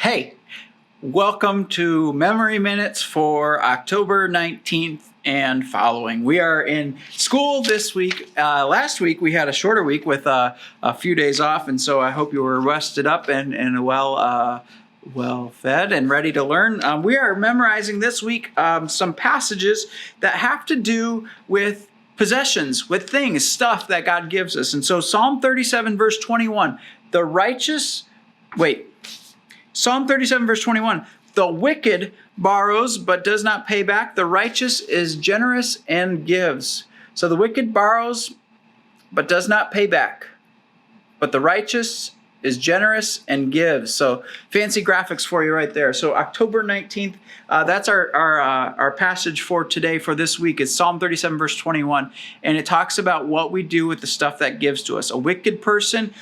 Hey, welcome to Memory Minutes for October 19th and following. We are in school this week. Last week we had a shorter week with a few days off, and so I hope you were rested up and well fed and ready to learn. We are memorizing this week some passages that have to do with possessions, with things, stuff that God gives us. And so Psalm 37 verse 21, Psalm 37 verse 21, the wicked borrows but does not pay back. The righteous is generous and gives. So the wicked borrows but does not pay back, but the righteous is generous and gives. So fancy graphics for you right there. So October 19th, that's our passage for today, for this week. It's Psalm 37 verse 21. And it talks about what we do with the stuff that gives to us. A wicked person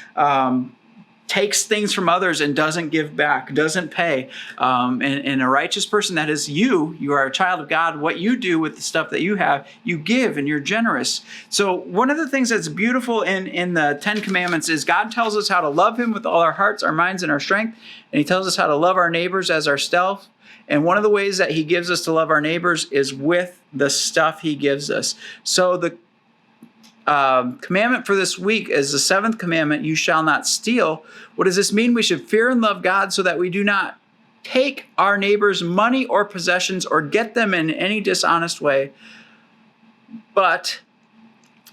takes things from others and doesn't give back, doesn't pay. And a righteous person, that is you are a child of God. What you do with the stuff that you have, you give and you're generous. So one of the things that's beautiful in the 10 Commandments is God tells us how to love him with all our hearts, our minds, and our strength. And he tells us how to love our neighbors as ourselves. And one of the ways that he gives us to love our neighbors is with the stuff he gives us. So the commandment for this week is the seventh commandment: you shall not steal. What does this mean? We should fear and love God so that we do not take our neighbor's money or possessions or get them in any dishonest way, but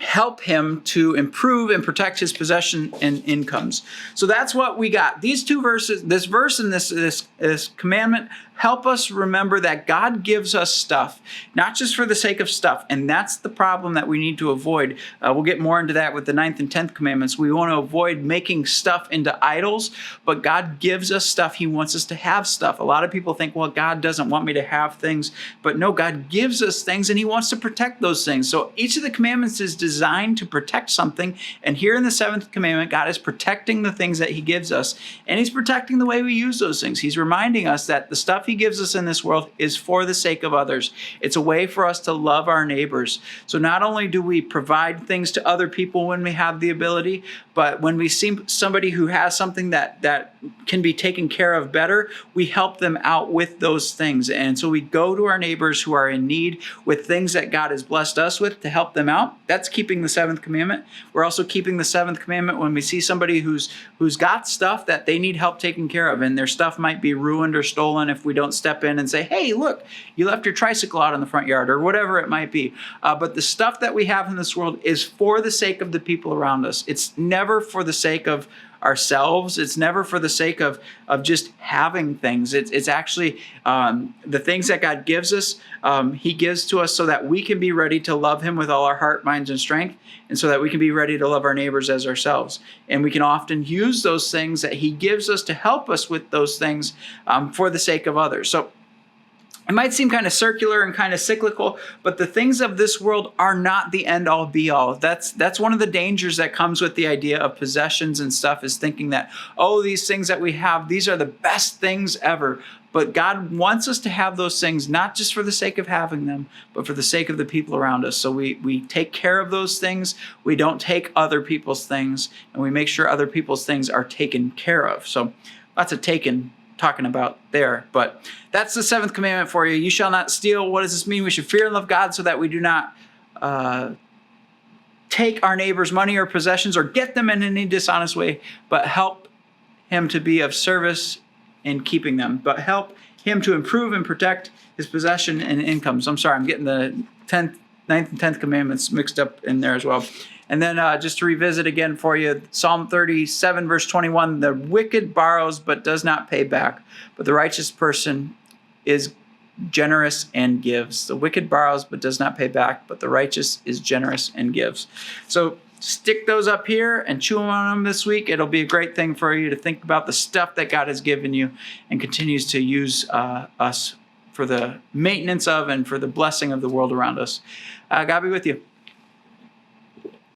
help him to improve and protect his possession and incomes. So that's what we got. These two verses, this verse and this commandment, help us remember that God gives us stuff, not just for the sake of stuff. And that's the problem that we need to avoid. We'll get more into that with the 9th and 10th commandments. We want to avoid making stuff into idols, but God gives us stuff. He wants us to have stuff. A lot of people think, well, God doesn't want me to have things. But no, God gives us things and he wants to protect those things. So each of the commandments is designed to protect something. And here in the 7th commandment, God is protecting the things that he gives us. And he's protecting the way we use those things. He's reminding us that the stuff he gives us in this world is for the sake of others. It's a way for us to love our neighbors. So not only do we provide things to other people when we have the ability, but when we see somebody who has something that can be taken care of better, we help them out with those things. And so we go to our neighbors who are in need with things that God has blessed us with to help them out. That's keeping the 7th commandment. We're also keeping the 7th commandment when we see somebody who's got stuff that they need help taken care of, and their stuff might be ruined or stolen if we don't step in and say, hey, look, you left your tricycle out in the front yard, or whatever it might be. But the stuff that we have in this world is for the sake of the people around us. It's never for the sake of ourselves. It's never for the sake of just having things. It's actually the things that God gives us, he gives to us so that we can be ready to love him with all our heart, minds, and strength, and so that we can be ready to love our neighbors as ourselves. And we can often use those things that he gives us to help us with those things for the sake of others. So it might seem kind of circular and kind of cyclical, but the things of this world are not the end all be all. That's one of the dangers that comes with the idea of possessions and stuff, is thinking that, oh, these things that we have, these are the best things ever. But God wants us to have those things, not just for the sake of having them, but for the sake of the people around us. So we take care of those things. We don't take other people's things, and we make sure other people's things are taken care of. So lots of talking about there, but that's the 7th commandment for you. You shall not steal. What does this mean? We should fear and love God so that we do not take our neighbor's money or possessions or get them in any dishonest way, but help him to be of service in keeping them, but help him to improve and protect his possession and incomes. I'm sorry, I'm getting the 9th and 10th commandments mixed up in there as well. And then just to revisit again for you, Psalm 37 verse 21, the wicked borrows but does not pay back, but the righteous person is generous and gives. The wicked borrows but does not pay back, but the righteous is generous and gives. So stick those up here and chew on them this week. It'll be a great thing for you to think about the stuff that God has given you and continues to use us for the maintenance of and for the blessing of the world around us. God be with you.